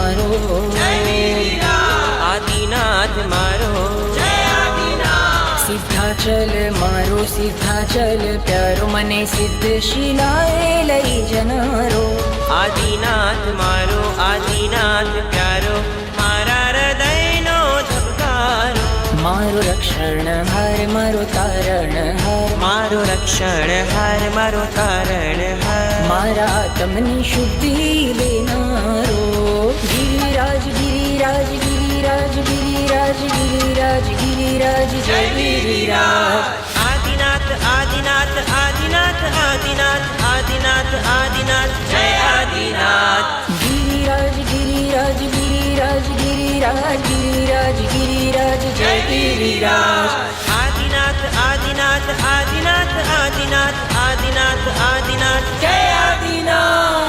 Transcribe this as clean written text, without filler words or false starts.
મારો, આદિનાથ મારો, સિદ્ધાચલ મારો સિદ્ધાચલ પ્યારો, મને સિદ્ધ શિલાએ લઈ જનારો. આદિનાથ મારો, આદિનાથ પ્યારો, મારા હૃદયનો ધબકારો. મારો રક્ષણ હાર મારો તારણ હાર, મારો રક્ષણ હાર મારો તારણ હાર. મારા આત્મની શુદ્ધિ દેનારો. ગિરિરાજ ગિરિરાજ ગિરિરાજ ગિરિરાજ ગિરિરાજ ગિરિરાજ જય ગિરિરાજ. આદિનાથ આદિનાથ આદિનાથ આદિનાથ આદિનાથ આદિનાથ જય આદિનાથ. ગિરિરાજ ગિરિરાજ ગિરિરાજ ગિરિરાજ ગિરિરાજ ગિરિરાજ જય ગિરિરાજ. આદિનાથ આદિનાથ આદિનાથ આદિનાથ આદિનાથ આદિનાથ જય આદિનાથ.